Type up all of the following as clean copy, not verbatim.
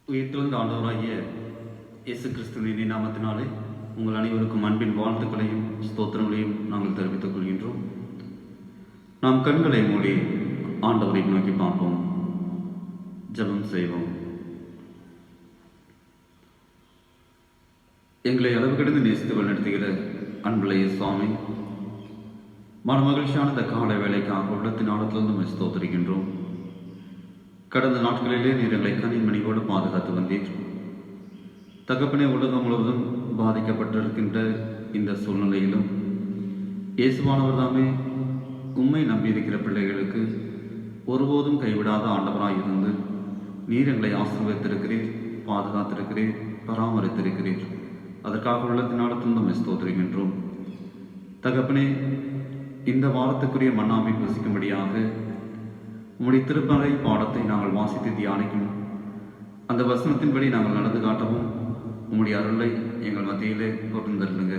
உயிர்த்தெழுந்த ஆண்டவராகிய இயேசு கிறிஸ்துவின் நாமத்தினாலே உங்கள் அனைவருக்கும் அன்பின் வாழ்த்துக்களையும் ஸ்தோத்திரங்களையும் நாங்கள் தெரிவித்துக் கொள்கின்றோம். நாம் கண்களை மூடி ஆண்டவரை நோக்கி பார்ப்போம், ஜெபம் செய்வோம். எங்களை அளவு கடந்து நேசித்து வழிநடத்துகிற அன்புடைய சுவாமி, மனமகிழ்ச்சியான இந்த கால வேலைக்காக உள்ளத்தின் ஆழத்திலிருந்து ஸ்தோத்திரிக்கின்றோம். கடந்த நாட்களிலே நீர் எங்களை கனிமணியோடு பாதுகாத்து வந்தீர். தகப்பனே, உலகம் முழுவதும் பாதிக்கப்பட்டிருக்கின்ற இந்த சூழ்நிலையிலும் இயேசுவானவர் தாமே உம்மை நம்பியிருக்கிற பிள்ளைகளுக்கு ஒருபோதும் கைவிடாத ஆண்டவராக இருந்து நீர் எங்களை ஆசீர்வதித்திருக்கிறீர், பாதுகாத்திருக்கிறீர், பராமரித்திருக்கிறீர். அதற்காக உள்ளத்தினாலும் நம்ம ஸ்தோத்திரிக்கின்றோம். தகப்பனே, இந்த வாரத்துக்குரிய மன்னாமை புசிக்கும்படியாக உம்முடைய திருப்பறை பாடத்தை நாங்கள் வாசித்து தியானிக்கும் அந்த வசனத்தின்படி நாங்கள் நடந்து காட்டவும் உம்முடைய அருளை எங்கள் மத்தியிலே கொண்டிருந்துங்க.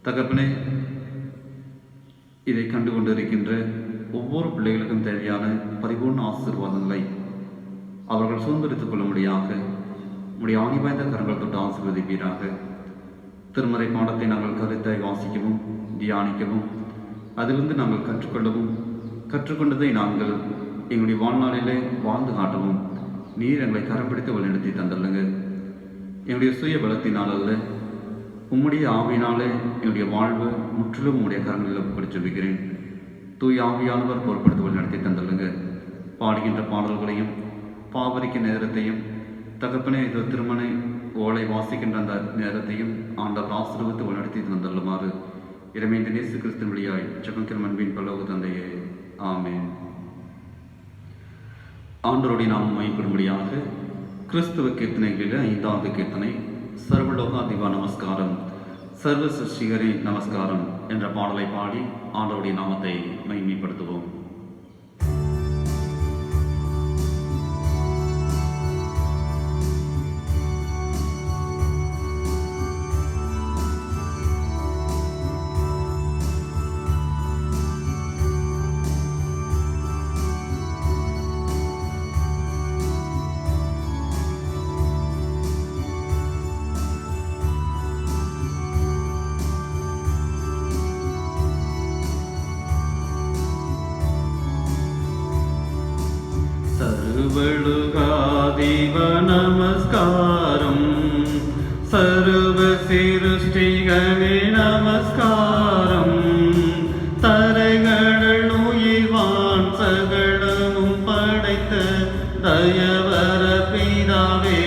தகப்பனே, இதை கண்டு கொண்டிருக்கின்ற ஒவ்வொரு பிள்ளைகளுக்கும் தேவையான பரிபூர்ண ஆசீர்வாதங்களை அவர்கள் சுதந்திரித்துக் கொள்ளும்படியாக உம்முடைய ஆணி வாய்ந்த கரங்கள் தொட்டு ஆசீர்வதிப்பீராக. திருமறை பாடத்தை நாங்கள் கருத்தாய் வாசிக்கவும் தியானிக்கவும் அதிலிருந்து நாங்கள் கற்றுக்கொண்டதை நாங்கள் எங்களுடைய வாழ்நாளிலே வாழ்ந்து காட்டவும் நீர் எங்களை கரப்பிடித்து வழிநடத்தி தந்துள்ளுங்க. எங்களுடைய சுய பலத்தினால் அல்ல, உம்முடைய ஆவியினாலே என்னுடைய வாழ்வு முற்றிலும் உம்முடைய கரங்களில் ஒப்படைத்து வைக்கிறேன். தூய் ஆவியானவர் பொறுப்படுத்தி வழிநடத்தி தந்துள்ளுங்க. பாடுகின்ற பாடல்களையும் பாவரிக்க நேரத்தையும் தகப்பனே இது திருமண ஓலை வாசிக்கின்ற அந்த நேரத்தையும் ஆண்டவர் ஆசீர்வதித்து வழிநடத்தி தந்துள்ளுமாறு இறைமைந்த இயேசு கிறிஸ்துவின் வழியாய் ஜெபம் அன்பின் பரலோக தந்தையே, ஆமென். ஆண்டவருடைய நாமம் மையப்படும்படியாக கிறிஸ்துவ கீர்த்தனைகளில் 5வது கீர்த்தனை சர்வலோகாதிபா நமஸ்காரம் சர்வ சிருஷ்டிகரே நமஸ்காரம் என்ற பாடலை பாடி ஆண்டவருடைய நாமத்தை மகிமைப்படுத்துவோம். सर्वलोकाधिप नमस्कारं सर्व सिरुष्टिगणे नमस्कारं தரைகடல் உயிர்வான் சகலமும் படைத்த தயவர பிதாவே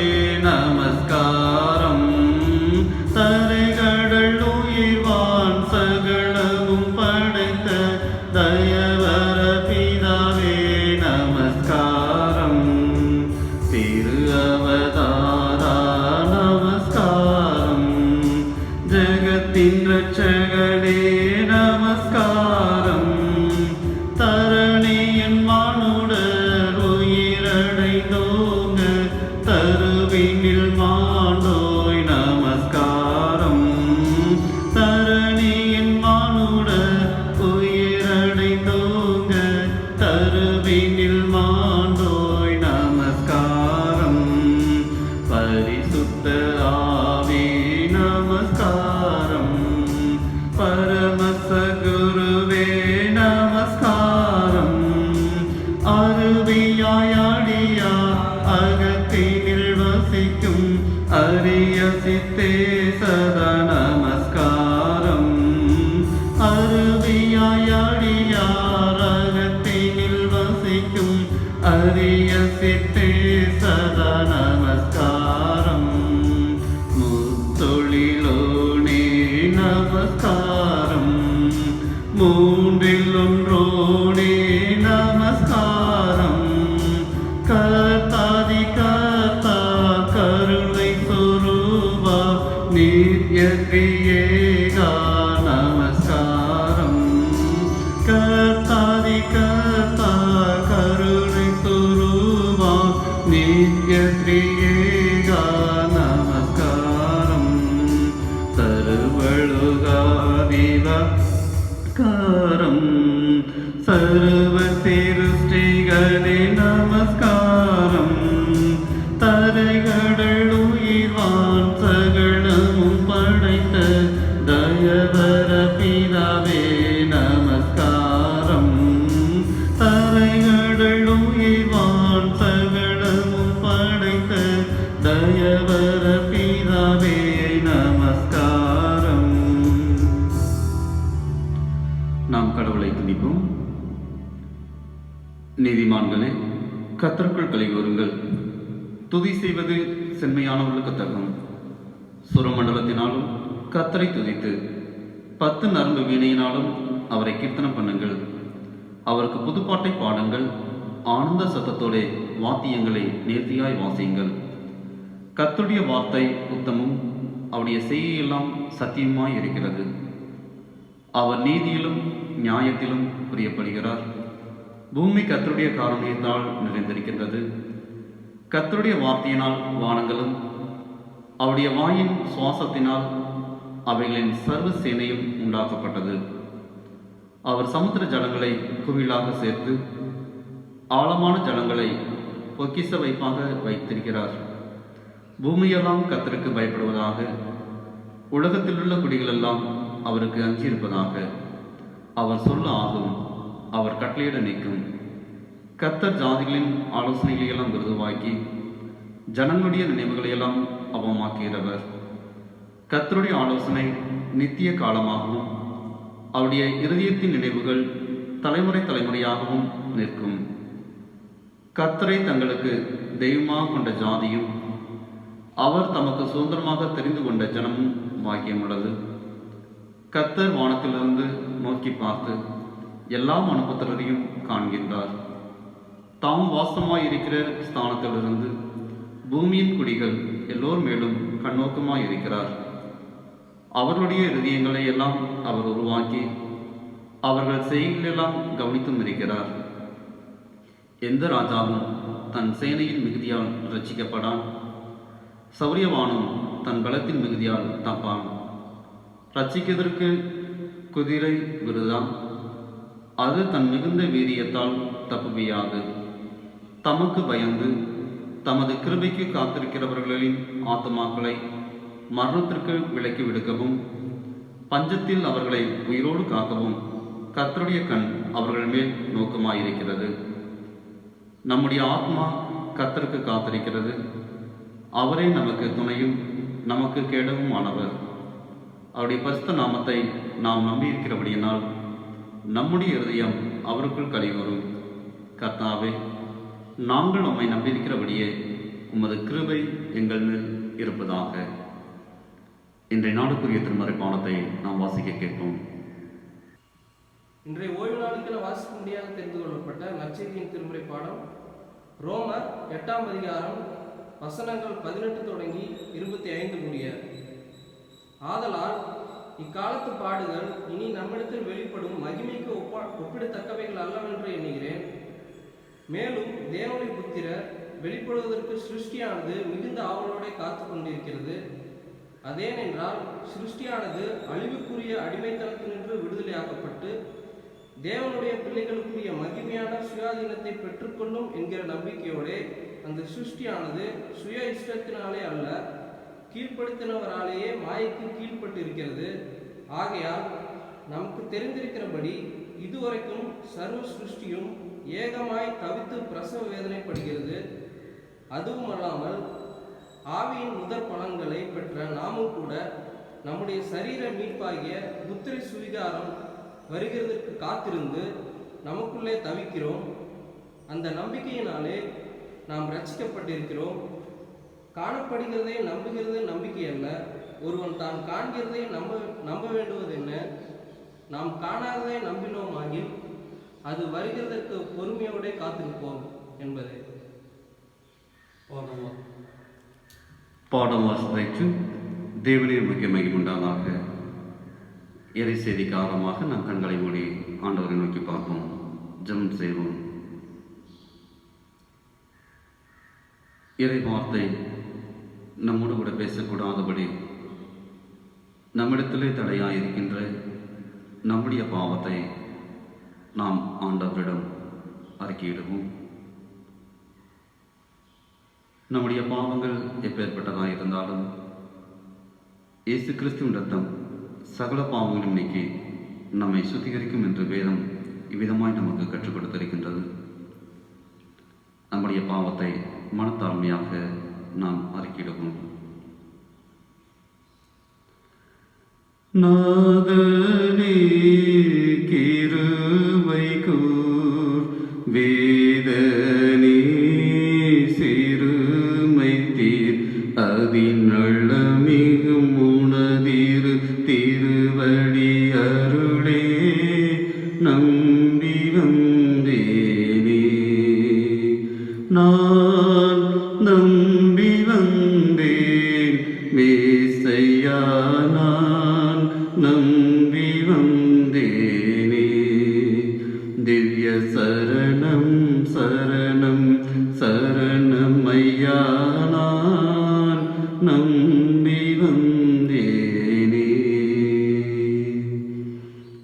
நமஸ்காரம். தரைகடல் உயிர்வான் சகலமும் படைத்த தயவர பிதாவே நமஸ்காரம். திரு அவதாரா நமஸ்காரம், ஜகத்தின் ரட்சகனே நமஸ்காரம். தரணியின் மானுடர் உயிரடைந்தோங்க தருவினில் மாண்டோய் நமஸ்காரம். தரணியின் மானுடர் உயிரடைந்தோங்க தருவினில் மாண்டோய் நமஸ்காரம். பரிசுத்த ஆவி நமஸ்காரம், பரமச குருவே நமஸ்காரம். அருவியாயடியா அகத்தினில் வசிக்கும் அரிய சித்தே சதா நமஸ்காரம். அருவியாயடியா அகத்தினில் வசிக்கும் அரிய சித்தே சதா நமஸ்காரம். முத்தொழிலோனே நமஸ்காரம், மூன்றில் ஒன்றோனே நமஸ்காரம். கர்த்தாதி கர்த்தா கருணை சொரூபா நித்ய கிரியேகா நமஸ்காரம். கர்த்தாதி கர்த்தா கருணை சொரூபா நித்ய கிரியேகா நமஸ்காரம். சர்வலோகாதிப நமஸ்காரம் சர்வ சிருஷ்டிகளே நமஸ்காரம் தர நீதிமான்களே, கர்த்தருக்குள் களிகூருங்கள். துதி செய்வது செம்மையானவர்களுக்கு தகும். சுரமண்டலத்தினாலும் கர்த்தரை துதித்து 10 நரம்பு வீணையினாலும் அவரை கீர்த்தனம் பண்ணுங்கள். அவருக்கு புதுப்பாட்டை பாடுங்கள். ஆனந்த சத்தத்தோட வாத்தியங்களை நேர்த்தியாய் வாசியுங்கள். கர்த்தருடைய வார்த்தை உத்தமும், அவருடைய செய்கையெல்லாம் சத்தியமாய் இருக்கிறது. அவர் நீதியிலும் நியாயத்திலும் பிரியப்படுகிறார். பூமி கர்த்தருடைய காருண்யத்தால் நிறைந்திருக்கின்றது. கர்த்தருடைய வார்த்தையினால் வானங்களும், அவருடைய வாயின் சுவாசத்தினால் அவைகளின் சர்வ சேனையும் உண்டாக்கப்பட்டது. அவர் சமுத்திர ஜலங்களை குவிலாக சேர்த்து ஆழமான ஜலங்களை பொக்கிச வைப்பாக வைத்திருக்கிறார். பூமியெல்லாம் கர்த்தருக்கு பயப்படுவதாக, உலகத்திலுள்ள குடிகளெல்லாம் அவருக்கு அஞ்சியிருப்பதாக. அவர் சொல்ல ஆகும், அவர் கட்டளையிட நிற்கும். கர்த்தர் ஜாதிகளின் ஆலோசனைகளையெல்லாம் விருதுவாக்கி ஜனங்களுடைய நினைவுகளையெல்லாம் அவமாக்குகிறவர். கர்த்தருடைய ஆலோசனை நித்திய காலமாகவும், அவருடைய இருதயத்தின் நினைவுகள் தலைமுறை தலைமுறையாகவும் நிற்கும். கர்த்தரை தங்களுக்கு தெய்வமாக கொண்ட ஜாதியும், அவர் தமக்கு சுதந்திரமாக தெரிந்து கொண்ட ஜனமும் பாக்கியமுள்ளது. கர்த்தர் வானத்திலிருந்து நோக்கி பார்த்து எல்லா மனுபுத்திரரையும் காண்கின்றார். தாம் வாசமாயிருக்கிற ஸ்தானத்திலிருந்து பூமியின் குடிகள் எல்லோர் மேலும் கண்ணோக்கமாயிருக்கிறார். அவர்களுடைய இருதயங்களை எல்லாம் அவர் உருவாக்கி அவர்கள் செய்கைகளெல்லாம் கவனித்தும் இருக்கிறார். எந்த ராஜாவும் தன் சேனையின் மிகுதியால் ரட்சிக்கப்படான். சௌரியவானும் தன் பலத்தின் மிகுதியால் தப்பான். ரட்சிக்கிறதற்கு குதிரை விருதான், அது தன் மிகுந்த வீரியத்தால் தப்புவியாது. தமக்கு பயந்து தமது கிருபைக்கு காத்திருக்கிறவர்களின் ஆத்மாக்களை மரணத்திற்கு விலக்கி விடுக்கவும், பஞ்சத்தில் அவர்களை உயிரோடு காக்கவும் கர்த்தருடைய கண் அவர்கள் மேல் நோக்கமாயிருக்கிறது. நம்முடைய ஆத்மா கர்த்தருக்கு காத்திருக்கிறது. அவரே நமக்கு துணையும் நமக்கு கேடவும் ஆனவர். அவருடைய பரிசுத்த நாமத்தை நாம் நம்பியிருக்கிறபடியினால் நம்முடைய இருதயம் அவருக்குள் களிகூரும். கர்த்தாவே, நாங்கள் உம்மை நம்பியிருக்கிறபடியே உமது கிருபை எங்கள் மேல் இருப்பதாக. இன்றைய நாளுக்குரிய திருமறை பாடத்தை நாம் வாசிக்க கேட்போம். இன்றைய ஓய்வு நாளுக்கென வாசிக்க முடியாத தெரிந்து கொள்ளப்பட்ட நற்செய்தியின் திருமுறை பாடம் ரோமர் 8ஆம் அதிகாரம் வசனங்கள் 18 தொடங்கி 25 முடிய. ஆதலால் இக்காலத்து பாடுகள் இனி நம்மிடத்தில் வெளிப்படும் மகிமைக்கு ஒப்பிடத்தக்கவைகள் அல்லவென்று எண்ணுகிறேன். மேலும் தேவனுடைய புத்திரர் வெளிப்படுவதற்கு சிருஷ்டியானது மிகுந்த ஆவலோടെ காத்து கொண்டிருக்கிறது. அதேனென்றால் சிருஷ்டியானது அழிவுக்குரிய அடிமைத்தனத்தினின்று விடுதலையாக்கப்பட்டு தேவனுடைய பிள்ளைகளுக்குரிய மகிமையான சுயாதீனத்தை பெற்றுக்கொள்ளும் என்கிற நம்பிக்கையோடு அந்த சிருஷ்டியானது சுய இஷ்டத்தினாலே அல்ல, கீழ்ப்படுத்தினவராலேயே மாயைக்கு கீழ்பட்டு இருக்கிறது. ஆகையால் நமக்கு தெரிந்திருக்கிறபடி இதுவரைக்கும் சர்வ சிருஷ்டியும் ஏகமாய் தவித்து பிரசவ வேதனைப்படுகிறது. அதுவும் அல்லாமல் ஆவியின் முதற் பலன்களை பெற்ற நாமும் கூட நம்முடைய சரீர மீட்பாகிய புத்திர சுவிகாரம் வருகிறதற்கு காத்திருந்து நமக்குள்ளே தவிக்கிறோம். அந்த நம்பிக்கையினாலே நாம் ரட்சிக்கப்பட்டிருக்கிறோம். காணப்படுகிறதை நம்புகிறது நம்பிக்கை அல்ல. ஒருவன் தான் காண்கிறதை நம்ப வேண்டுவது என்ன? நாம் காணாததை நம்பினோமாகில் அது வருகிறதற்கு பொறுமையோட காத்திருப்போம் என்பதே. பாடம் வாசித்து தேவனே மகிமை உண்டாதாக. இறை செய்திக்கு ஆரம்பமாக நம் கண்களை மூடி ஆண்டவரை நோக்கி பார்ப்போம். ஜெபம் செய்வோம். இறை வார்த்தை நம்மோடு கூட பேசக்கூடாதபடி நம்மிடத்திலே தடையாயிருக்கின்ற நம்முடைய பாவத்தை நாம் ஆண்டவரிடம் அறிக்கையிடுவோம். நம்முடைய பாவங்கள் எப்பேற்பட்டதாக இருந்தாலும் இயேசு கிறிஸ்துவின் ரத்தம் சகல பாவங்களும் நீக்கி நம்மை சுத்திகரிக்கும் என்று வேதம் இவ்விதமாய் நமக்கு கற்றுக் கொடுத்திருக்கின்றது. நம்முடைய பாவத்தை மனத்தாழ்மையாக நாம் அறிக்கையிடுவோம். நாதனே கிருபை கூர் வேத நம்பி வந்தேன் மேசையா, நான் நம்பி வந்தேனே. திவ்ய சரணம் சரணம் சரணம் ஐயா, நான் நம்பி வந்தேனே.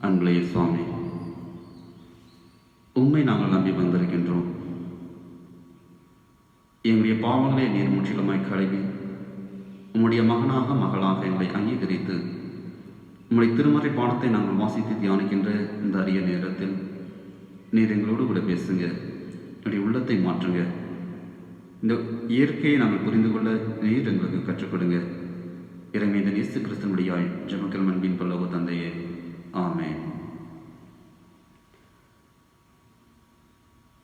அன்புடைய சுவாமி, உம்மை நாங்கள் நம்பி வந்திருக்கின்றோம். எங்களுடைய பாவங்களை நீர் முற்றிலுமாய் கழுவி உம்முடைய மகனாக மகளாக எங்களை அங்கீகரித்து உம்முடைய திருமறை பாடத்தை நாங்கள் வாசித்து தியானிக்கின்ற இந்த அரிய நேரத்தில் நீர் எங்களோடு கூட பேசுங்க, என்னுடைய உள்ளத்தை மாற்றுங்க. இந்த இயற்கையை நாங்கள் புரிந்து கொள்ள நீர் எங்களுக்கு கற்றுக் கொடுங்க. இறைமைந்த இயேசு கிறிஸ்துவினுடைய ஜெபங்கள் அன்பின் பல்லவ தந்தையே, ஆமென்.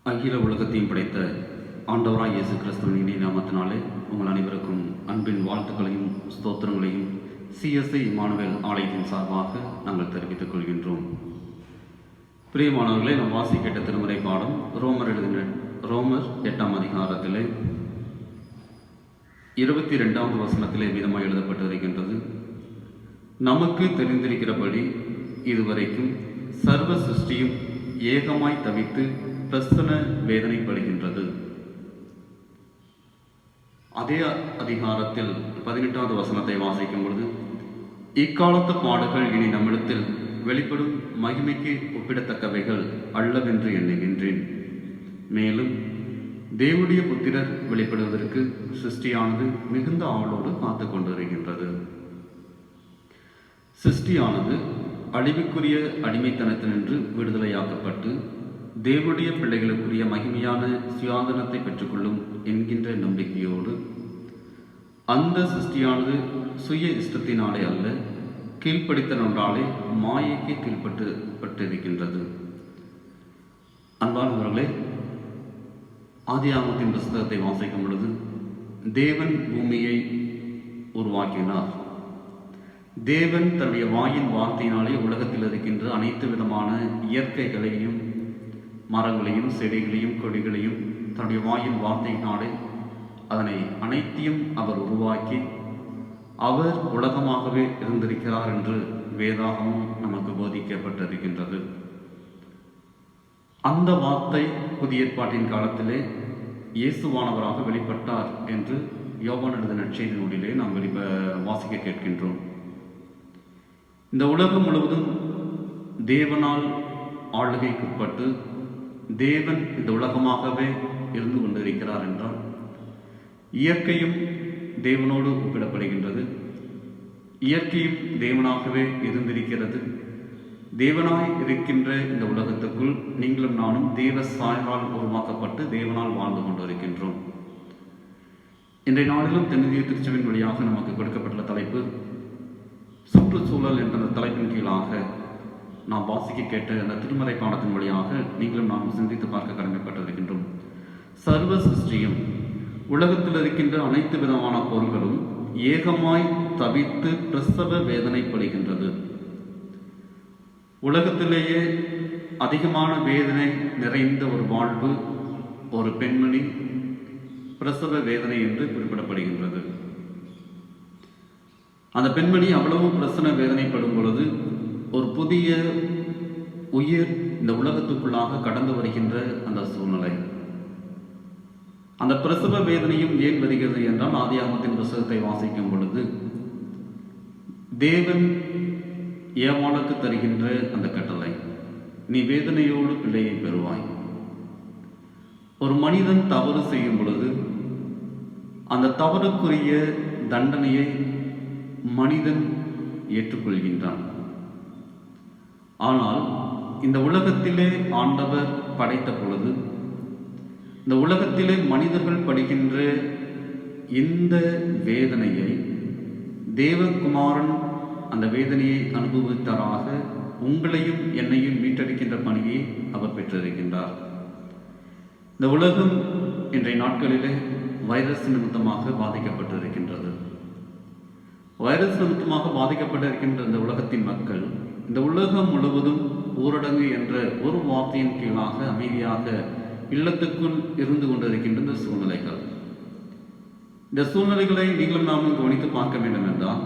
அகில உலகத்தையும் படைத்த ஆண்டவராய் இயேசு கிறிஸ்துவின் இனிய நாமத்தினாலே உங்கள் அனைவருக்கும் அன்பின் வாழ்த்துக்களையும் ஸ்தோத்திரங்களையும் CSI இம்மானுவேல் ஆலயத்தின் சார்பாக நாங்கள் தெரிவித்துக் கொள்கின்றோம். பிரியமானவர்களே, நாம் வாசி கேட்ட திருமறை பாடம் ரோமர் 8ஆம் அதிகாரத்திலே 22வது வசனத்திலே விதமாக எழுதப்பட்டிருக்கின்றது. நமக்கு தெரிந்திருக்கிறபடி இதுவரைக்கும் சர்வ சிருஷ்டியும் ஏகமாய் தவித்து பிரசன வேதனைப்படுகின்றது. அதே அதிகாரத்தில் 18வது வசனத்தை வாசிக்கும் பொழுது, இக்காலத்து பாடுகள் இனி நம்மிடத்தில் வெளிப்படும் மகிமைக்கு ஒப்பிடத்தக்கவைகள் அல்லவென்று எண்ணுகின்றேன். மேலும் தேவனுடைய புத்திரர் வெளிப்படுவதற்கு சிருஷ்டியானது மிகுந்த ஆவலோடு காத்து கொண்டிருக்கின்றது. சிருஷ்டியானது அழிவுக்குரிய அடிமைத்தனத்தினின்று விடுதலையாக்கப்பட்டு தேவனுடைய பிள்ளைகளுக்குரிய மகிமையான சுயாதனத்தை பெற்றுக்கொள்ளும் என்கின்ற நம்பிக்கையோடு அந்த சிருஷ்டியானது சுய இஷ்டத்தினாலே அல்ல, கீழ்ப்படுத்தலாலே மாயைக்கு கீழ்ப்பட்டிருக்கின்றது. அன்பானவர்களே, ஆதியாகமத்தின் புத்தகத்தை வாசிக்கும் பொழுது தேவன் பூமியை உருவாக்கினார். தேவன் தன்னுடைய வாயின் வார்த்தையினாலே உலகத்தில் இருக்கின்ற அனைத்து விதமான இயற்கைகளையும் மரங்களையும் செடிகளையும் கொடிகளையும் தன்னுடைய வாயின் வார்த்தையினாலே அதனை அனைத்தையும் அவர் உருவாக்கி அவர் உலகமாகவே இருந்திருக்கிறார் என்று வேதாகமும் நமக்கு போதிக்கப்பட்டிருக்கின்றது. அந்த வார்த்தை புதிய ஏற்பாட்டின் காலத்திலே இயேசுவானவராக வெளிப்பட்டார் என்று யோவான் எழுதின நற்செய்தி நூலிலே நாம் வாசிக்க கேட்கின்றோம். இந்த உலகம் முழுவதும் தேவனால் ஆளுகைக்குட்பட்டு தேவன் இந்த உலகமாகவே இருந்து கொண்டிருக்கிறார் என்றால் இயற்கையும் தேவனோடு ஒப்பிடப்படுகின்றது. இயற்கையும் தேவனாகவே இருந்திருக்கிறது. தேவனாய் இருக்கின்ற இந்த உலகத்துக்குள் நீங்களும் நானும் தேவ சாயலால் உருவாக்கப்பட்டு தேவனால் வாழ்ந்து கொண்டிருக்கின்றோம். இன்றைய நாளிலும் தென்னிந்திய திருச்சபையின் வழியாக நமக்கு கொடுக்கப்பட்டுள்ள தலைப்பு சுற்றுச்சூழல் என்ற தலைப்பின் கீழாக நாம் வாசிக்க கேட்ட அந்த திருமறை பாடத்தின் வழியாக நீங்களும் நாம் சிந்தித்து பார்க்க கடமைப்பட்டிருக்கின்றோம். சர்வ சிருஷ்டியும் உலகத்தில் இருக்கின்ற அனைத்து விதமான பொருள்களும் ஏகமாய் தவித்து பிரசவ வேதனைப்படுகின்றது. உலகத்திலேயே அதிகமான வேதனை நிறைந்த ஒரு வாழ்வு ஒரு பெண்மணி பிரசவ வேதனை என்று குறிப்பிடப்படுகின்றது. அந்த பெண்மணி அவ்வளவு பிரசவ வேதனைப்படும் பொழுது ஒரு புதிய உயிர் இந்த உலகத்துக்குள்ளாக கடந்து வருகின்ற அந்த சூழ்நிலை, அந்த பிரசவ வேதனையும் ஏன் வருகிறது என்றால் ஆதியாகமத்தின் புத்தகத்தை வாசிக்கும் பொழுது தேவன் ஏவாளுக்கு தருகின்ற அந்த கட்டளை, நீ வேதனையோடு பிள்ளையை பெறுவாய். ஒரு மனிதன் தவறு செய்யும் பொழுது அந்த தவறுக்குரிய தண்டனையை மனிதன் ஏற்றுக்கொள்கின்றான். ஆனால் இந்த உலகத்திலே ஆண்டவர் படைத்த பொழுது இந்த உலகத்திலே மனிதர்கள் படுகின்ற இந்த வேதனையை தேவகுமாரன் அந்த வேதனையை அனுபவித்தராக உங்களையும் என்னையும் மீட்டெடுக்கின்ற பணியை அவர் பெற்றிருக்கின்றார். இந்த உலகம் இன்றைய நாட்களிலே வைரஸ் நிமித்தமாக பாதிக்கப்பட்டிருக்கின்றது. வைரஸ் நிமித்தமாக பாதிக்கப்பட்டிருக்கின்ற இந்த உலகத்தின் மக்கள் இந்த உலகம் முழுவதும் ஊரடங்கு என்ற ஒரு வார்த்தையின் கீழாக அமைதியாக இல்லத்துக்குள் இருந்து கொண்டிருக்கின்ற இந்த சூழ்நிலைகள். இந்த சூழ்நிலைகளை நீங்களும் நாமும் கவனித்து பார்க்க வேண்டும் என்றால்,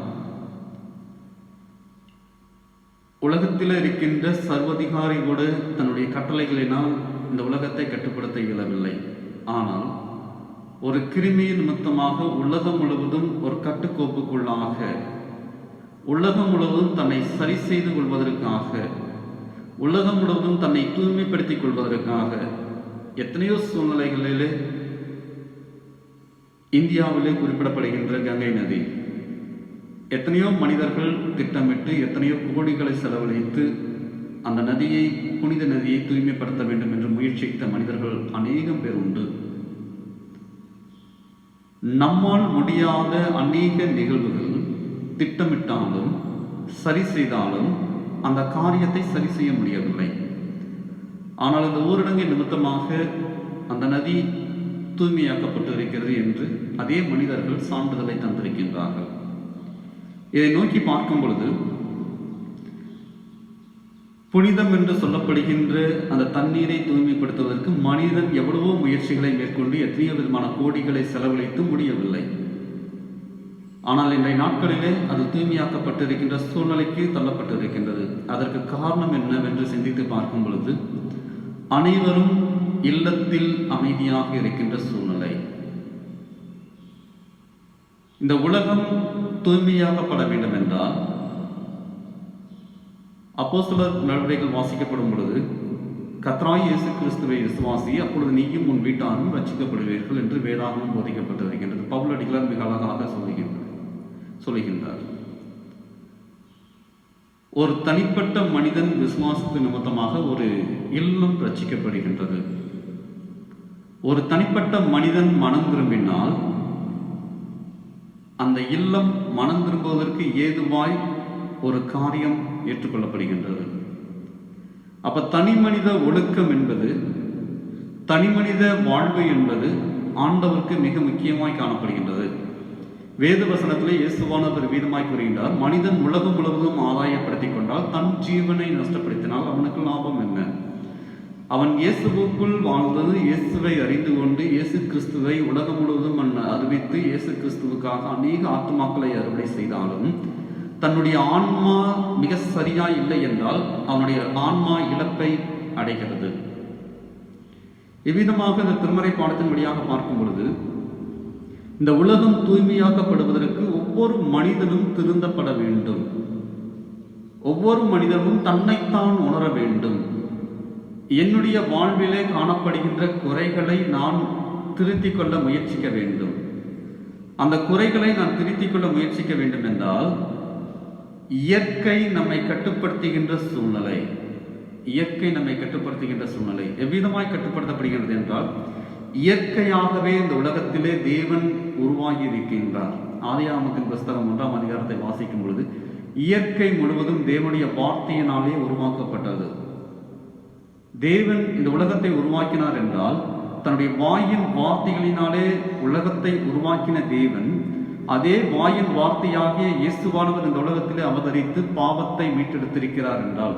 உலகத்தில் இருக்கின்ற சர்வதிகாரி கூட தன்னுடைய கட்டளைகளினால் இந்த உலகத்தை கட்டுப்படுத்த இயலவில்லை. ஆனால் ஒரு கிருமியின் நிமித்தமாக உலகம் முழுவதும் ஒரு கட்டுக்கோப்புக்குள்ளாக, உலகம் முழுவதும் தன்னை சரி செய்து கொள்வதற்காக, உலகம் முழுவதும் தன்னை தூய்மைப்படுத்திக் கொள்வதற்காக எத்தனையோ சூழ்நிலைகளிலே இந்தியாவிலே குறிப்பிடப்படுகின்ற கங்கை நதி, எத்தனையோ மனிதர்கள் திட்டமிட்டு எத்தனையோ கோடிகளை செலவழித்து அந்த நதியை, புனித நதியை தூய்மைப்படுத்த வேண்டும் என்று முயற்சித்த மனிதர்கள் அநேகம் பேர் உண்டு. நம்மால் முடியாத அநேக நிகழ்வுகள் திட்டமிட்டாலும் சரி செய்தாலும் அந்த காரியத்தை சரி செய்ய முடியவில்லை. ஆனால் இந்த ஊரடங்கு நிமித்தமாக அந்த நதி தூய்மையாக்கப்பட்டு இருக்கிறது என்று அதே மனிதர்கள் சான்றிதழை தந்திருக்கின்றார்கள். இதை நோக்கி பார்க்கும் பொழுது புனிதம் என்று சொல்லப்படுகின்ற அந்த தண்ணீரை தூய்மைப்படுத்துவதற்கு மனிதன் எவ்வளவோ முயற்சிகளை மேற்கொண்டு எத்தனையோ விதமான கோடிகளை செலவழித்து முடியவில்லை. ஆனால் இன்றைய நாட்களிலே அது தூய்மையாக்கப்பட்டிருக்கின்ற சூழ்நிலைக்கு தள்ளப்பட்டிருக்கின்றது. அதற்கு காரணம் என்னவென்று சிந்தித்து பார்க்கும் பொழுது, அனைவரும் இல்லத்தில் அமைதியாக இருக்கின்ற சூழ்நிலை. இந்த உலகம் தூய்மையாக்கப்பட வேண்டும் என்றால், அப்போஸ்தலர் நடவடிக்கைகள் வாசிக்கப்படும் பொழுது, கர்த்தராகிய இயேசு கிறிஸ்துவை விசுவாசி, அப்பொழுது நீயும் உன் வீட்டாரும் ரட்சிக்கப்படுவீர்கள் என்று வேதாகமம் போதிக்கப்பட்டு வருகின்றது. பவுலடிகளார் மிக அழகாக சொல்லுகின்றார். ஒரு தனிப்பட்ட மனிதன் விசுவாசத்து நிமித்தமாக ஒரு இல்லம் ரட்சிக்கப்படுகின்றது. ஒரு தனிப்பட்ட மனிதன் மனம் திரும்பினால் அந்த இல்லம் மனம் திரும்புவதற்கு ஏதுவாய் ஒரு காரியம் ஏற்றுக்கொள்ளப்படுகின்றது. அப்ப தனி மனித ஒழுக்கம் என்பது, தனி மனித வாழ்வு என்பது ஆண்டவருக்கு மிக முக்கியமாய் காணப்படுகின்றது. வேத வசனத்திலே இயேசுவானவர் வீதமாய் கூறுகின்றார், மனிதன் உலகம் முழுவதும் ஆதாயப்படுத்திக் கொண்டால் தன் ஜீவனை நஷ்டப்படுத்தினால் அவனுக்கு லாபம் என்ன? அவன் இயேசுவுக்குள் வாழ்ந்தது, இயேசுவை அறிந்து கொண்டு இயேசு கிறிஸ்துவை உலகம் முழுவதும் அறிவித்து இயேசு கிறிஸ்துவுக்காக அநேக ஆத்மாக்களை அறுவடை செய்தாலும் தன்னுடைய ஆன்மா மிக சரியா இல்லை என்றால் அவனுடைய ஆன்மா இழப்பை அடைகிறது. இவ்விதமாக இந்த திருமறை பாடத்தின் வழியாக பார்க்கும் பொழுது, இந்த உலகம் தூய்மையாக்கப்படுவதற்கு ஒவ்வொரு மனிதனும் திருந்தப்பட வேண்டும். ஒவ்வொரு மனிதனும் தன்னைத்தான் உணர வேண்டும். என்னுடைய வாழ்விலே காணப்படுகின்ற குறைகளை நான் திருத்திக் கொள்ள முயற்சிக்க வேண்டும். அந்த குறைகளை நான் திருத்திக் கொள்ள முயற்சிக்க வேண்டும் என்றால், இயற்கை நம்மை கட்டுப்படுத்துகின்ற சூழ்நிலை, இயற்கை நம்மை கட்டுப்படுத்துகின்ற சூழ்நிலை எவ்விதமாய் கட்டுப்படுத்தப்படுகிறது என்றால், இயற்கையாகவே இந்த உலகத்திலே தேவன் உருவாகி இருக்கின்றார். ஆதியாகமத்தின் புஸ்தகம் 1ஆம் அதிகாரத்தை வாசிக்கும் பொழுது, இயற்கை முழுவதும் தேவனுடைய வார்த்தையினாலே உருவாக்கப்பட்டது. தேவன் இந்த உலகத்தை உருவாக்கினார் என்றால், தன்னுடைய வாயின் வார்த்தைகளினாலே உலகத்தை உருவாக்கின தேவன், அதே வாயின் வார்த்தையாகிய இயேசுவானவர் இந்த உலகத்திலே அவதரித்து பாவத்தை மீட்டெடுத்திருக்கிறார் என்றால்,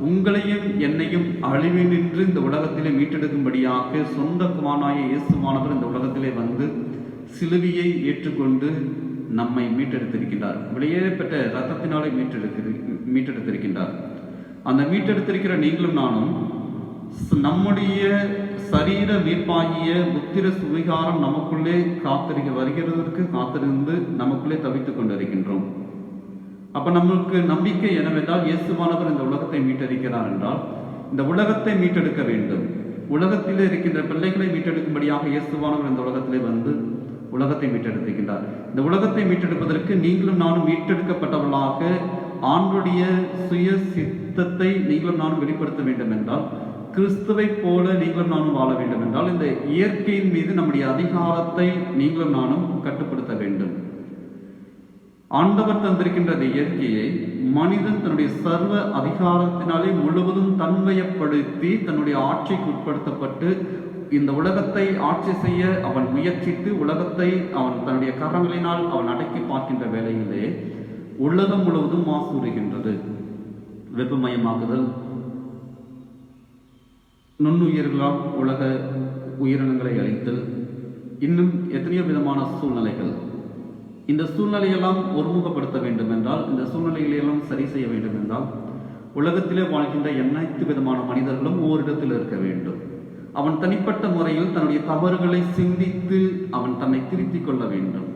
உங்களையும் என்னையும் அழிவினின்று இந்த உலகத்திலே மீட்டெடுக்கும்படியாக சொந்த குமாரனாகிய இயேசுவானவர் இந்த உலகத்திலே வந்து சிலுவையை ஏற்றுக்கொண்டு நம்மை மீட்டெடுத்திருக்கின்றார். வெளியேறப்பட்ட இரத்தத்தினாலே மீட்டெடுத்திருக்கின்றார். அந்த மீட்டெடுத்திருக்கிற நீங்களும் நானும் நம்முடைய சரீர மீட்பாகிய புத்திர சுவிகாரம் நமக்குள்ளே வருகிறதற்கு காத்திருந்து நமக்குள்ளே தவித்துக் கொண்டிருக்கின்றோம். அப்ப நமக்கு நம்பிக்கை என்னவென்றால், இயேசுவானவர் இந்த உலகத்தை மீட்டெடுக்கிறார் என்றால் இந்த உலகத்தை மீட்டெடுக்க வேண்டும். உலகத்திலே இருக்கின்ற பிள்ளைகளை மீட்டெடுக்கும்படியாக இயேசுவானவர் இந்த உலகத்திலே வந்து உலகத்தை மீட்டெடுத்திருக்கின்றார். இந்த உலகத்தை மீட்டெடுப்பதற்கு நீங்களும் நானும் மீட்டெடுக்கப்பட்டவர்களாக ஆண்டுடைய சுய சித்தத்தை நீங்களும் நானும் வெளிப்படுத்த வேண்டும் என்றால், கிறிஸ்துவை போல நீங்களும் நானும் வாழ வேண்டும் என்றால், இந்த இயற்கையின் மீது நம்முடைய அதிகாரத்தை நீங்களும் நானும் கட்டுப்படுத்த வேண்டும். ஆண்டவர் தந்திருக்கின்ற இயற்கையை மனிதன் தன்னுடைய சர்வ அதிகாரத்தினாலே முழுவதும் தன்மையப்படுத்தி தன்னுடைய ஆட்சிக்கு உட்படுத்தப்பட்டு இந்த உலகத்தை ஆட்சி செய்ய அவன் முயற்சித்து உலகத்தை அவன் தன்னுடைய கரங்களினால் அவன் அடக்கி பார்க்கின்ற வேளையிலே உலகம் முழுவதும் மாசூறுகின்றது. வெப்பமயமாகுதல், நுண்ணுயிர்களால் உலக உயிரினங்களை அழித்தல், இன்னும் எத்தனையோ விதமான சூழ்நிலைகள். இந்த சூழ்நிலையெல்லாம் ஒருமுகப்படுத்த வேண்டும் என்றால், இந்த சூழ்நிலைகளையெல்லாம் சரி செய்ய வேண்டும் என்றால், உலகத்திலே வாழ்கின்ற அனைத்து விதமான மனிதர்களும் ஓரிடத்தில் இருக்க வேண்டும். அவன் தனிப்பட்ட முறையில் தன்னுடைய தவறுகளை சிந்தித்து அவன் தன்னை திருத்திக் கொள்ள வேண்டும்.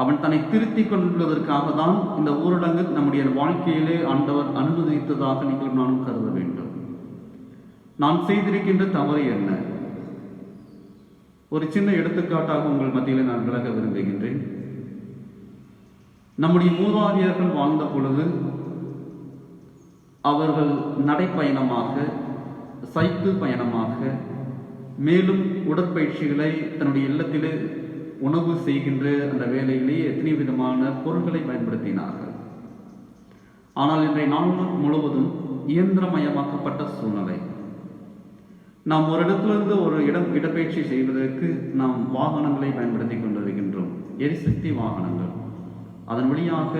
அவன் தன்னை திருத்திக் கொள்வதற்காக தான் இந்த ஊரடங்கு நம்முடைய வாழ்க்கையிலே ஆண்டவர் அனுமதித்ததாக நீங்கள் நானும் கருத வேண்டும். நான் செய்திருக்கின்ற தவறு என்ன? ஒரு சின்ன எடுத்துக்காட்டாக உங்கள் மத்தியில் நான் விளக்க விரும்புகின்றேன். நம்முடைய மூதாதையர்கள் வாழ்ந்த பொழுது அவர்கள் நடைப்பயணமாக, சைக்கிள் பயணமாக, மேலும் உடற்பயிற்சிகளை தன்னுடைய இல்லத்திலே உணவு செய்கின்ற அந்த வேலையிலேயே எத்தனை விதமான பொருட்களை பயன்படுத்தினார்கள். ஆனால் இன்றைய நாள் முழுவதும் இயந்திரமயமாக்கப்பட்ட சூழ்நிலை. நாம் ஒரு இடத்திலிருந்து ஒரு இடப்பெயர்ச்சி செய்வதற்கு நாம் வாகனங்களை பயன்படுத்தி கொண்டிருக்கின்றோம், எரிசக்தி வாகனங்கள். அதன் வழியாக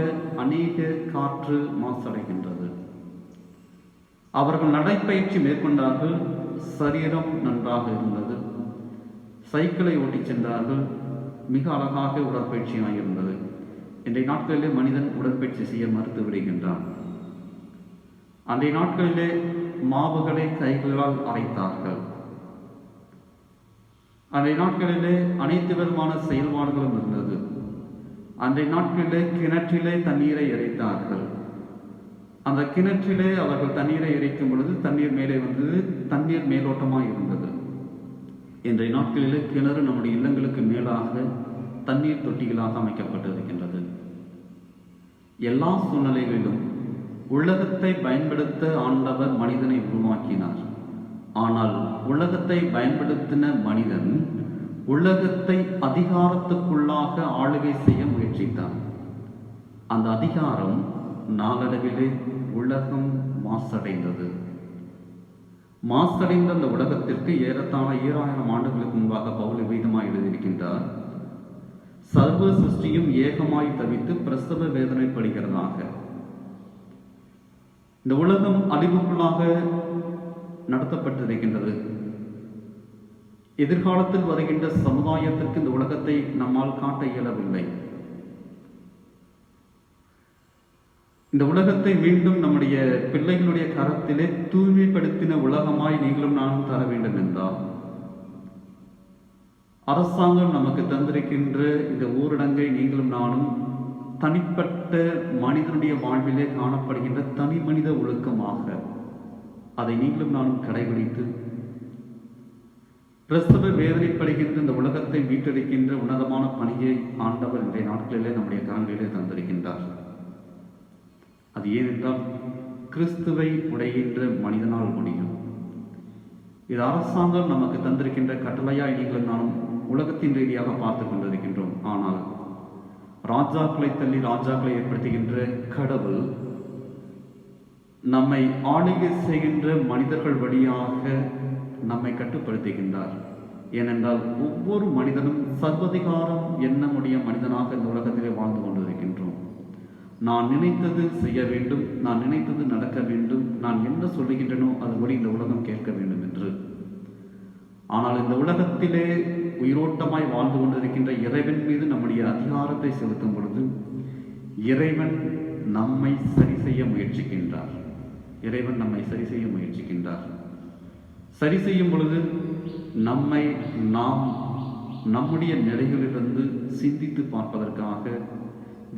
அநேக காற்று மாசடைகின்றது. அவர்கள் நடைப்பயிற்சி மேற்கொண்டார்கள், சரீரம் நன்றாக இருந்தது. சைக்கிளை ஓட்டி சென்றார்கள், மிக அழகாக உடற்பயிற்சியாக இருந்தது. இன்றைய நாட்களிலே மனிதன் உடற்பயிற்சி செய்ய மறுத்து விடுகின்றான். அன்றைய நாட்களிலே மாவுகளை கைகளால் அரைத்தார்கள். அன்றைய நாட்களிலே அனைத்து விதமான செயல்பாடுகளும் இருந்தது. அன்றைய நாட்களிலே கிணற்றிலே தண்ணீரை இறைத்தார்கள். அந்த கிணற்றிலே அவர்கள் தண்ணீரை இறைக்கும் பொழுது தண்ணீர் மேலே வந்தது, தண்ணீர் மேலோட்டமாக இருந்தது. இன்றைய நாட்களிலே கிணறு நம்முடைய இல்லங்களுக்கு மேலாக தண்ணீர் தொட்டிகளாக அமைக்கப்பட்டிருக்கின்றது. எல்லா சூழ்நிலைகளிலும் உலகத்தை பயன்படுத்த ஆண்டவர் மனிதனை உருவாக்கினார். ஆனால் உலகத்தை பயன்படுத்தின மனிதன் உலகத்தை அதிகாரத்துக்குள்ளாக ஆளுகை செய்ய முயற்சித்தான். அந்த அதிகாரம் நாளடைவிலே உலகம் மாசடைந்தது. மாசடைந்த அந்த உலகத்திற்கு ஏறத்தாழ 2000 ஆண்டுகளுக்கு முன்பாக பவுல் விதமாய் எழுதியிருக்கின்றார். சர்வ சிருஷ்டியும் ஏகமாய் தவித்து பிரசவ வேதனைப்படுகிறதாக. இந்த உலகம் அழிவுக்குள்ளாக நடத்தப்பட்டிருக்கின்றது. எதிர்காலத்தில் வருகின்ற சமுதாயத்திற்கு இந்த உலகத்தை நம்மால் காட்ட இயலவில்லை. இந்த உலகத்தை மீண்டும் நம்முடைய பிள்ளைகளுடைய கரத்திலே தூய்மைப்படுத்தின உலகமாய் நீங்களும் நானும் தர வேண்டும் என்றால், அரசாங்கம் நமக்கு தந்திருக்கின்ற இந்த ஊரடங்கை நீங்களும் நானும் தனிப்பட்ட மனிதனுடைய வாழ்விலே காணப்படுகின்ற தனி மனித ஒழுக்கமாக அதை நீங்களும் நானும் கடைபிடித்து பிரசவ வேதனைப்படுகின்ற இந்த உலகத்தை மீட்டெடுக்கின்ற உன்னதமான பணியை ஆண்டவர் இன்றைய நாட்களிலே நம்முடைய கரங்களிலே தந்திருக்கின்றார். அது ஏனென்றால் கிறிஸ்துவை உடைகின்ற மனிதனால் முடியும். இது அரசாங்கம் நமக்கு தந்திருக்கின்ற கட்டளையாய் நீங்களும் நானும் உலகத்தின் ரீதியாக பார்த்து கொண்டிருக்கின்றோம். ஆனால் ராஜாக்களை தள்ளி ராஜாக்களை ஏற்படுத்துகின்ற கடவுள் நம்மை ஆளுகை செய்கின்ற மனிதர்கள் வழியாக நம்மை கட்டுப்படுத்துகின்றார். ஏனென்றால் ஒவ்வொரு மனிதனும் சர்வதிகாரம் எண்ணமுடைய மனிதனாக இந்த உலகத்திலே வாழ்ந்து கொண்டிருக்கின்றோம். நான் நினைத்தது செய்ய வேண்டும், நான் நினைத்தது நடக்க வேண்டும், நான் என்ன சொல்லுகின்றனோ அதுபடி இந்த உலகம் கேட்க வேண்டும் என்று. ஆனால் இந்த உலகத்திலே உயிரோட்டமாய் வாழ்ந்து கொண்டிருக்கின்ற இறைவன் மீது நம்முடைய அதிகாரத்தை செலுத்தும் பொழுது இறைவன் நம்மை சரி செய்ய முயற்சிக்கின்றார். இறைவன் நம்மை சரி செய்ய முயற்சிக்கின்றார். சரி செய்யும் பொழுது நம்மை நாம் நம்முடைய நிலைகளிலிருந்து சிந்தித்து பார்ப்பதற்காக,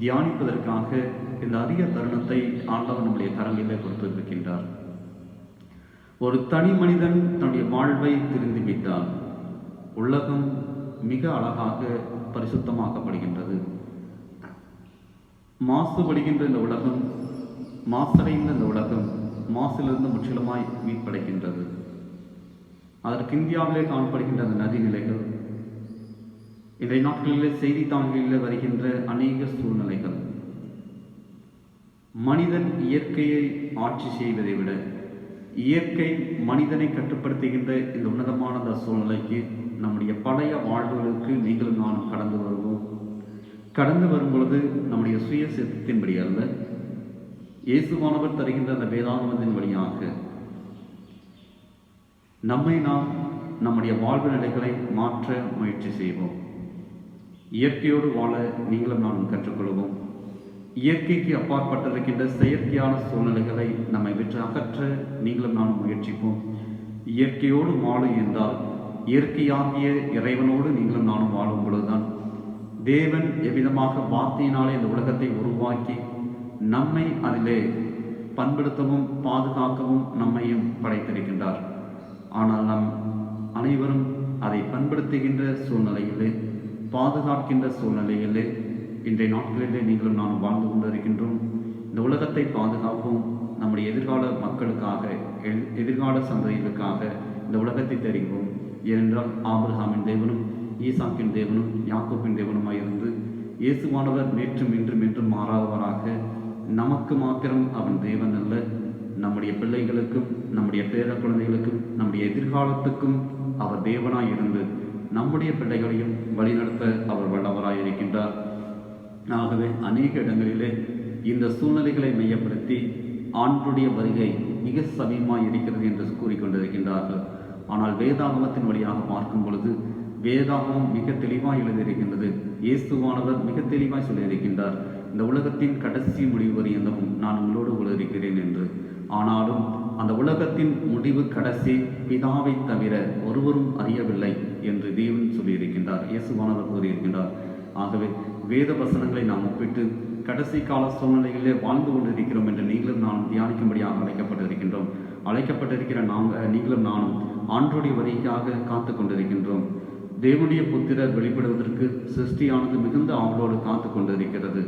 தியானிப்பதற்காக இந்த அரிய தருணத்தை ஆண்டவர் நம்முடைய கரங்களிலே கொடுத்திருக்கின்றார். ஒரு தனி மனிதன் தன்னுடைய வாழ்வை திருந்திவிட்டால் உலகம் மிக அழகாக பரிசுத்தமாக்கப்படுகின்றது. மாசுபடுகின்ற இந்த உலகம், மாசடைந்த இந்த உலகம் மாசிலிருந்து முற்றிலுமாய் மீட்படைகின்றது. அதற்கு இந்தியாவிலே காணப்படுகின்ற அந்த நதிநிலைகள், இன்றைய நாட்களிலே செய்தித்தாள்களில் வருகின்ற அநேக சூழ்நிலைகள், மனிதன் இயற்கையை ஆட்சி செய்வதை விட இயற்கை மனிதனை கட்டுப்படுத்துகின்ற இந்த உன்னதமான அந்த சூழ்நிலைக்கு நம்முடைய பழைய வாழ்வுகளுக்கு நீங்களும் நானும் கடந்து வருவோம். கடந்து வரும் பொழுது நம்முடைய சுய சித்தத்தின்படி அல்ல, இயேசுவானவர் தருகின்ற அந்த வேதாகமத்தின் வழியாக நம்மை நாம் நம்முடைய வாழ்வு நிலைகளை மாற்ற முயற்சி செய்வோம். இயற்கையோடு வாழ நீங்களும் நானும் கற்றுக்கொள்வோம். இயற்கைக்கு அப்பாற்பட்டிருக்கின்ற செயற்கையான சூழ்நிலைகளை நம்மை விட்டு அகற்ற நீங்களும் நானும் முயற்சிப்போம். இயற்கையோடு வாழு என்றால் இயற்கையாகிய இறைவனோடு நீங்களும் நானும் வாழும் பொழுதுதான் தேவன் எவ்விதமாக வார்த்தையினாலே இந்த உலகத்தை உருவாக்கி நம்மை அதிலே பண்படுத்தவும் பாதுகாக்கவும் நம்மையும் படைத்திருக்கின்றார். ஆனால் நம் அனைவரும் அதை பண்படுத்துகின்ற சூழ்நிலையிலே, பாதுகாக்கின்ற சூழ்நிலையிலே இன்றைய நாட்களிலே நீங்களும் நானும் வாழ்ந்து கொண்டிருக்கின்றோம். இந்த உலகத்தை பாதுகாப்போம். நம்முடைய எதிர்கால மக்களுக்காக, எதிர்கால சந்ததிகளுக்காக இந்த உலகத்தை தெரிவோம். ஏனென்றால் ஆபிரகாமின் தேவனும் ஈசாக்கின் தேவனும் யாக்கோபின் தேவனுமாயிருந்து இயேசுவானவர் நேற்றும் இன்றும் என்றும் மாறாதவராக நமக்கு மாத்திரம் அவன் தேவன் அல்ல, நம்முடைய பிள்ளைகளுக்கும் நம்முடைய பேர குழந்தைகளுக்கும் நம்முடைய எதிர்காலத்துக்கும் அவர் தேவனாய் இருந்து நம்முடைய பிள்ளைகளையும் வழிநடத்த அவர் வல்லவராய் இருக்கின்றார். ஆகவே அநேக இடங்களிலே இந்த சூழ்நிலைகளை மையப்படுத்தி ஆண்டுடைய வருகை மிக சமீபமாய் இருக்கிறது என்று கூறிக்கொண்டிருக்கின்றார்கள். ஆனால் வேதாகமத்தின் வழியாக பார்க்கும் பொழுது வேதாகமம் மிக தெளிவாய் எழுதியிருக்கின்றது. இயேசுவானவர் மிக தெளிவாய் சொல்லியிருக்கின்றார், இந்த உலகத்தின் கடைசி முடிவு வரையந்தமும் நான் உங்களோடு உலகிக்கிறேன் என்று. ஆனாலும் அந்த உலகத்தின் முடிவு கடைசி பிதாவை தவிர ஒருவரும் அறியவில்லை என்று தேவன் சொல்லியிருக்கின்றார், இயேசுவானவர் கூறியிருக்கின்றார். ஆகவே வேத வசனங்களை நாம் ஒப்பிட்டு கடைசி கால சூழ்நிலைகளிலே வாழ்ந்து கொண்டிருக்கிறோம் என்று நீங்களும் நானும் தியானிக்கும்படியாக அழைக்கப்பட்டிருக்கின்றோம். அழைக்கப்பட்டிருக்கிற நீங்களும் நானும் ஆண்டோடைய வரிக்காக காத்து கொண்டிருக்கின்றோம். தேவனுடைய புத்திரர் வெளிப்படுவதற்கு சிருஷ்டியானது மிகுந்த ஆவலோடு காத்து கொண்டிருக்கிறது.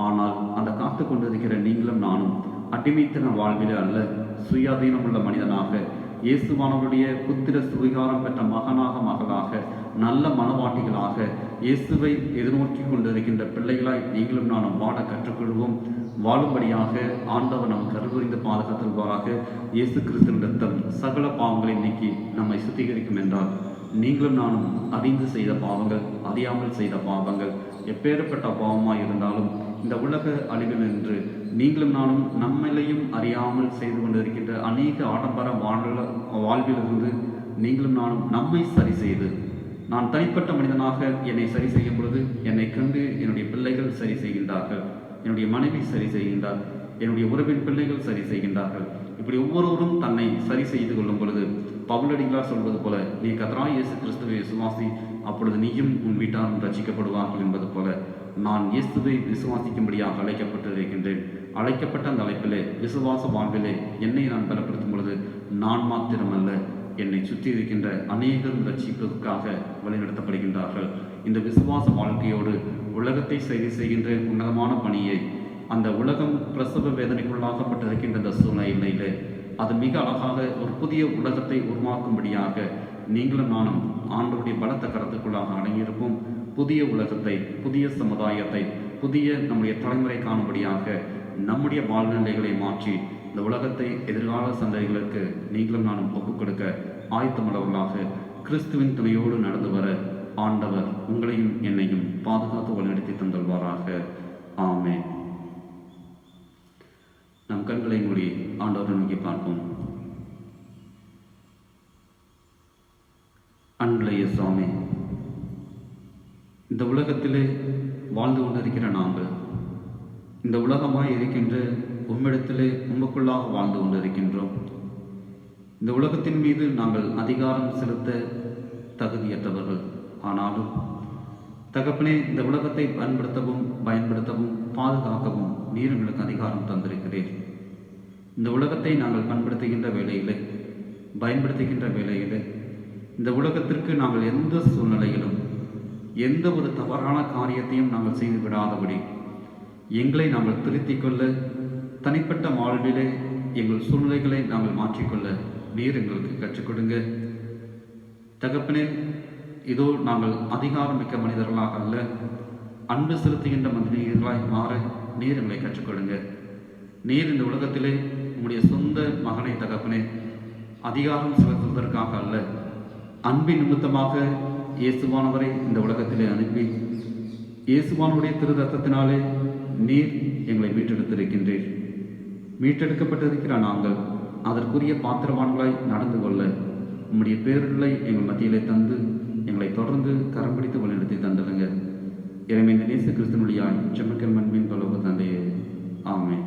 ஆனால் அந்த காத்து கொண்டிருக்கிற நீங்களும் நானும் அடிமைத்தன வாழ்விலே அல்ல, சுயாதீனம் உள்ள மனிதனாக இயேசுவானவருடைய புத்திர சுவிகாரம் பெற்ற மகனாக மகளாக நல்ல மனவாட்டிகளாக இயேசுவை எதிர்நோக்கி கொண்டிருக்கின்ற பிள்ளைகளாய் நீங்களும் நானும் வாழ கற்றுக்கொள்வோம். வாழும்படியாக ஆண்டவர் நம் கருவறிந்து பாதுகாத்திருப்பாராக. இயேசு கிறிஸ்துவின் இரத்தம் சகல பாவங்களை நீக்கி நம்மை சுத்திகரிக்கும் என்றால் நீங்களும் நானும் அறிந்து செய்த பாவங்கள், அறியாமல் செய்த பாவங்கள் எப்பேற்பட்ட பாவமாய் இருந்தாலும் இந்த உலக அழிவில் நின்று நீங்களும் நானும் நம்மளையும் அறியாமல் செய்து கொண்டிருக்கின்ற அநேக ஆடம்பர வாழ்விலிருந்து நீங்களும் நானும் நம்மை சரி செய்து, நான் தனிப்பட்ட மனிதனாக என்னை சரி செய்யும் பொழுது என்னை கண்டு என்னுடைய பிள்ளைகள் சரி செய்கின்றார்கள், என்னுடைய மனைவி சரி செய்கின்றார், என்னுடைய உறவின் பிள்ளைகள் சரி செய்கின்றார்கள். இப்படி ஒவ்வொருவரும் தன்னை சரி செய்து கொள்ளும் பொழுது பவுலடிகளார் சொல்வது போல, நீ கர்த்தராகிய இயேசு கிறிஸ்துவை விசுவாசி, அப்பொழுது நீயும் உன் வீட்டாரும் ரட்சிக்கப்படுவார்கள் என்பது போல நான் இயேசுவை விசுவாசிக்கும்படியாக அழைக்கப்பட்டிருக்கின்றேன். அழைக்கப்பட்ட அந்த அழைப்பிலே விசுவாச வாழ்விலே என்னை நான் பலப்படுத்தும் பொழுது நான் மாத்திரமல்ல, என்னை சுற்றி இருக்கின்ற அநேகரும் ரட்சிப்பதற்காக வழிநடத்தப்படுகின்றார்கள். இந்த விசுவாச வாழ்க்கையோடு உலகத்தை சரி செய்கின்ற உன்னதமான பணியை, அந்த உலகம் பிரசவ வேதனைக்குள்ளாகப்பட்டிருக்கின்ற இந்த சூழ்நிலையிலே அது மிக அழகாக ஒரு புதிய உலகத்தை உருவாக்கும்படியாக நீங்களும் நானும் ஆண்டவருடைய பலத்த கரத்துக்குள்ளாக அடங்கியிருப்போம். புதிய உலகத்தை, புதிய சமுதாயத்தை, புதிய நம்முடைய தலைமுறை காணும்படியாக நம்முடைய வாழ்நிலைகளை மாற்றி இந்த உலகத்தை எதிர்கால சந்ததிகளுக்கு நீங்களும் நானும் ஒப்புக் கொடுக்க ஆயத்தமுள்ளவர்களாக கிறிஸ்துவின் துணையோடு நடந்து வர ஆண்டவர் உங்களையும் என்னையும் பாதுகாத்து வழிநடத்தி தந்தல்வாராக. ஆமென். நம் கண்களை மூடி ஆண்டவரை நோக்கி பார்ப்போம். அன்புடைய சுவாமி, இந்த உலகத்திலே வாழ்ந்து கொண்டிருக்கிற நாங்கள் இந்த உலகமாய் இருக்கின்ற உம்மிடத்திலே உமக்குள்ளாக வாழ்ந்து கொண்டிருக்கின்றோம். இந்த உலகத்தின் மீது நாங்கள் அதிகாரம் செலுத்த தகுதியற்றவர்கள். ஆனாலும் தகப்பனே, இந்த உலகத்தை பயன்படுத்தவும் பாதுகாக்கவும் நீர் எங்களுக்கு அதிகாரம் தந்திருக்கிறீர். இந்த உலகத்தை நாங்கள் பயன்படுத்துகின்ற வேளையிலே இந்த உலகத்திற்கு நாங்கள் எந்த சூழ்நிலையிலும் எந்த ஒரு தவறான காரியத்தையும் நாங்கள் செய்து விடாதபடி எங்களை நாங்கள் திருத்திக் கொள்ள, தனிப்பட்ட வாழ்விலே எங்கள் சூழ்நிலைகளை நாங்கள் மாற்றிக்கொள்ள நீர் எங்களுக்கு கற்றுக் கொடுங்க. தகப்பனே, இதோ நாங்கள் அதிகாரமிக்க மனிதர்களாக அல்ல, அன்பு செலுத்துகின்ற மனிதர்களாய் மாற நீர் எங்களை கற்றுக் கொடுங்க. நீர் இந்த உலகத்திலே உம்முடைய சொந்த மகனை தகப்பனே அதிகாரம் செலுத்துவதற்காக அல்ல, அன்பின் நிமித்தமாக இயேசுவானவரை இந்த உலகத்திலே அனுப்பி இயேசுவானுடைய திரு ரத்தத்தினாலே நீர் எங்களை மீட்டெடுத்திருக்கின்றீர். மீட்டெடுக்கப்பட்டிருக்கிற நாங்கள் அதற்குரிய பாத்திரவான்களாய் நடந்து கொள்ள உம்முடைய பேரலை எங்கள் மத்தியிலே தந்து எங்களை தொடர்ந்து கரம் பிடித்து வழிநடத்தி தந்துடுங்க. எனவே இந்த நேச கிறிஸ்துவனுடைய செம்மக்கல் மண்பின் பலவு தந்தையே, ஆமென்.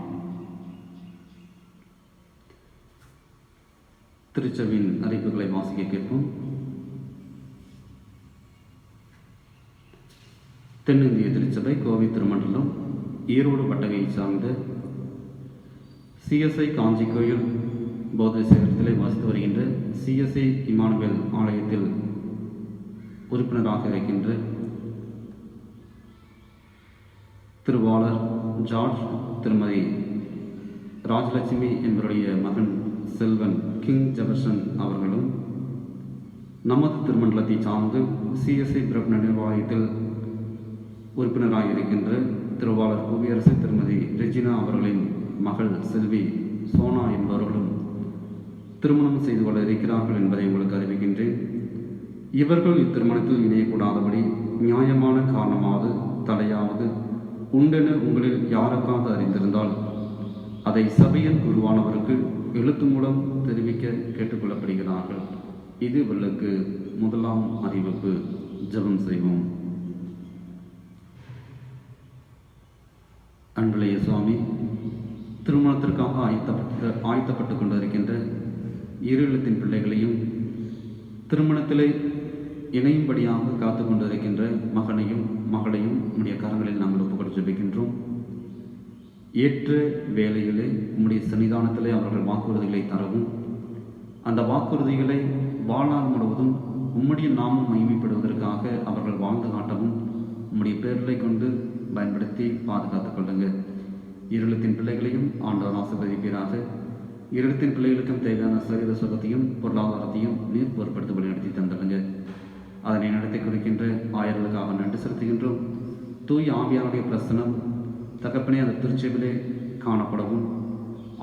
திருச்சபையின் அறிவிப்புகளை வாசிக்க கேட்போம். தென்னிந்திய திருச்சபை கோவை திருமண்டலம் ஈரோடு பட்டகையை சார்ந்த சிஎஸ்ஐ காஞ்சி கோயில் பௌத்த சேகரத்திலே வாசித்து வருகின்ற சிஎஸ்ஐ இமானுவேல் ஆலயத்தில் உறுப்பினராக இருக்கின்ற திருவாளர் ஜார்ஜ் திருமதி ராஜலட்சுமி என்பவருடைய மகன் செல்வன் கிங் ஜெபர்சன் அவர்களும், நமது திருமண்டலத்தை சார்ந்து சிஎஸ்ஐ பிரபு நிர்வாகத்தில் உறுப்பினராக இருக்கின்ற திருவாளர் புவியரசு திருமதி ரெஜினா அவர்களின் மகள் செல்வி சோனா என்பவர்களும் திருமணம் செய்து கொள்ள இருக்கிறார்கள் என்பதை உங்களுக்கு அறிவிக்கின்றேன். இவர்கள் இத்திருமணத்தில் இணையக்கூடாதபடி நியாயமான காரணமாவது தடையாவது உண்டென உங்களில் யாருக்காவது அறிந்திருந்தால் அதை சபையின் குருவானவருக்கு எழுத்து மூலம் தெரிவிக்க கேட்டுக்கொள்ளப்படுகிறார்கள். இது இவர்களுக்கு முதலாம் அறிவிப்பு. ஜெபம் செய்வோம். அன்புடைய சுவாமி, திருமணத்திற்காக ஆயத்தப்பட்டு கொண்டிருக்கின்ற இரு இல்லத்தின் பிள்ளைகளையும் திருமணத்திலே இணையும்படியாக காத்து கொண்டிருக்கின்ற மகனையும் மகளையும் உம்முடைய கரங்களில் நாங்கள் ஒப்புக்கொண்டு ஜெபிக்கின்றோம். ஏற்ற வேளையிலே உம்முடைய சன்னிதானத்திலே அவர்கள் வாக்குறுதிகளை தரவும், அந்த வாக்குறுதிகளை வாழ்நாள் முழுவதும் உம்முடைய நாமம் மகிமைப்படுவதற்காக அவர்கள் வாழ்ந்து காட்டவும் உம்முடைய பேர்களை கொண்டு பயன்படுத்தி பாதுகாத்துக் கொள்ளுங்க. இருளத்தின் பிள்ளைகளையும் ஆண்டவர் ஆசீர்வதிப்பீராக. இருளத்தின் பிள்ளைகளுக்கும் தேவையான சரீர சுகத்தையும் பொருளாதாரத்தையும் நீர் பொருட்படுத்தி வழிநடத்தி தந்துடுங்க. அதனை நடத்தி கொடுக்கின்ற ஆயர்களுக்காக நன்றி செலுத்துகின்றோம். தூய் ஆவியாருடைய பிரசனம் தகப்பனே அந்த திருச்சபையிலே காணப்படவும்,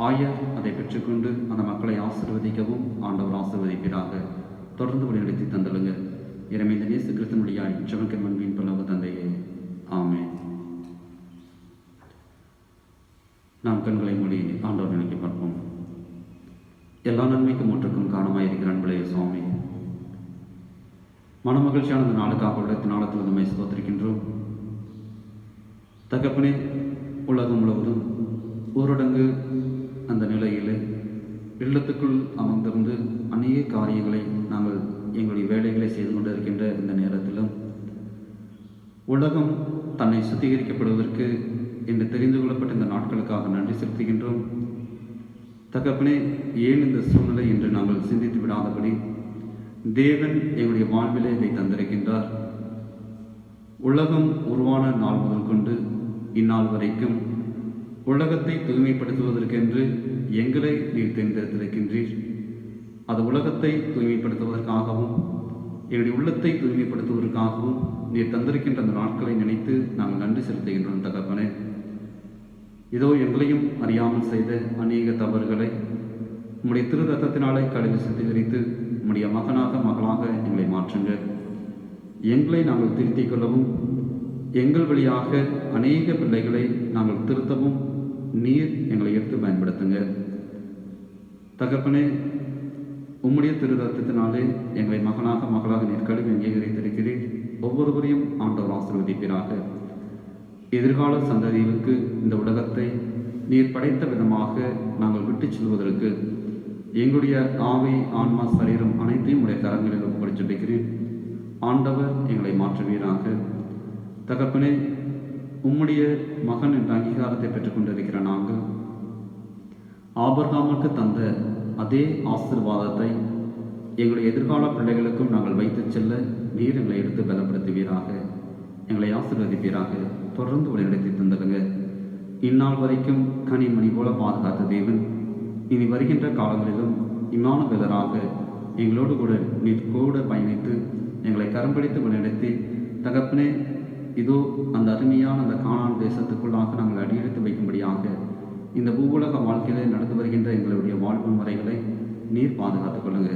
ஆயர் அதை பெற்றுக்கொண்டு அந்த மக்களை ஆசீர்வதிக்கவும் ஆண்டவர் ஆசீர்வதிப்பீராக. தொடர்ந்து வழிநடத்தி தந்துடுங்க. எனவே இந்த நேச கிறிஸ்துவனுடைய செம்மக்கல் மண்பின் பலவு தந்தையே, ஆமென். நாம் கண்களை மூடி ஆண்டவர் நினைக்க பார்ப்போம். எல்லா நன்மைக்கும் ஒன்றுக்கும் காரணமாயிருக்கிற அன்புடைய சுவாமி, மனமகிழ்ச்சியான இந்த நாளுக்காக உள்ள நாளத்தில் நம்மை ஸ்தோத்திரிக்கின்றோம். தகப்பனே, உலகம் முழுவதும் ஊரடங்கு அந்த நிலையில் இல்லத்துக்குள் அமர்ந்திருந்து அநேக காரியங்களை நாங்கள் எங்களுடைய வேலைகளை செய்து கொண்டிருக்கின்ற இந்த நேரத்திலும் உலகம் தன்னை சுத்திகரிக்கப்படுவதற்கு என்று தெரிந்து கொள்ளப்பட்ட இந்த நாட்களுக்காக நன்றி செலுத்துகின்றோம். தகப்பனே, ஏன் இந்த சூழ்நிலை என்று நாங்கள் சிந்தித்து விடாதபடி தேவன் எங்களுடைய வாழ்விலே இதை தந்திருக்கின்றார். உலகம் உருவான நாள் முதல் கொண்டு இந்நாள் வரைக்கும் உலகத்தை தூய்மைப்படுத்துவதற்கென்று எங்களை நீர் தேர்ந்தெடுத்திருக்கின்றீர். அது உலகத்தை தூய்மைப்படுத்துவதற்காகவும் எங்களுடைய உள்ளத்தை தூய்மைப்படுத்துவதற்காகவும் நீர் தந்திருக்கின்ற அந்த நாட்களை நினைத்து நாங்கள் நன்றி செலுத்துகின்றோம். தகப்பனே, இதோ எங்களையும் அறியாமல் செய்த அநேக தவறுகளை உம்முடைய திரு ரத்தத்தினாலே கழுவி சுத்திகரித்து உம்முடைய மகனாக மகளாக எங்களை மாற்றுங்க. எங்களை நாங்கள் திருத்திக் கொள்ளவும், எங்கள் வழியாக அநேக பிள்ளைகளை நாங்கள் திருத்தவும் நீர் எங்களை எடுத்து பயன்படுத்துங்க. தகப்பனே, உம்முடைய திரு ரத்தத்தினாலே எங்களை மகனாக மகளாக நீர் கழுவி அங்கீகரித்திருக்கிறீர். ஒவ்வொருவரையும் ஆண்டவர் ஆசீர்வதிப்பீராக. எதிர்கால சந்ததிகளுக்கு இந்த உலகத்தை நீர் படைத்த விதமாக நாங்கள் விட்டுச் செல்வதற்கு எங்களுடைய ஆவி, ஆன்மா, சரீரம் அனைத்தையும் உடைய கரங்களில் ஒப்புக்கொண்டு ஜெபிக்கிறேன். ஆண்டவர் எங்களை மாற்றுவீராக. தகப்பனே, உம்முடைய மகன் என்ற அங்கீகாரத்தை பெற்றுக்கொண்டிருக்கிற நாங்கள் ஆபிரகாமுக்கு தந்த அதே ஆசீர்வாதத்தை எங்களுடைய எதிர்கால பிள்ளைகளுக்கும் நாங்கள் வைத்துச் செல்ல நீர் எங்களை எடுத்து பலப்படுத்துவீராக. எங்களை ஆசீர்வதிப்பீராக. தொடர்ந்து வழிநடத்தி தந்துடுங்க. இந்நாள் வரைக்கும் கனிமணி போல பாதுகாத்த தேவன் இனி வருகின்ற காலங்களிலும் இம்மானுவேலராக எங்களோடு கூட நீர் கூட பயணித்து எங்களை கரம்பிடித்து வழிநடத்தி தகப்பனே, இதோ அந்த அருமையான அந்த கானான் தேசத்துக்குள்ளாக நாங்கள் அடியெடுத்து வைக்கும்படியாக இந்த பூவுலக வாழ்க்கையிலே நடந்து வருகின்ற எங்களுடைய வாழ்வு முறைகளை நீர் பாதுகாத்துக் கொள்ளுங்க.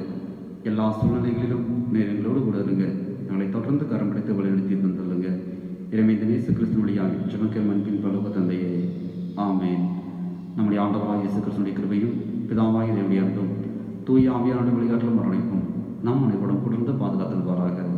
எல்லா சூழ்நிலைகளிலும் நீர் எங்களோடு கூட இருங்க. எங்களை தொடர்ந்து கரம்பிடித்து வழிநடத்தி தந்துள்ளுங்க. எனவே இந்த இயேசு கிறிஸ்துவனுடைய செம்மக்கல் மண்பின் பரலோக தந்தையே, ஆமென். நம்முடைய ஆண்டவராகிய இயேசு கிறிஸ்துவினுடைய கிருபையும் பிதாவாகிய தேவனுடைய அன்பும் தூய ஆவியானவருடைய வழிகாட்டலும் அரவணைப்பும் நம் அனைவரும் தொடர்ந்து பாதுகாத்தல்வாராக.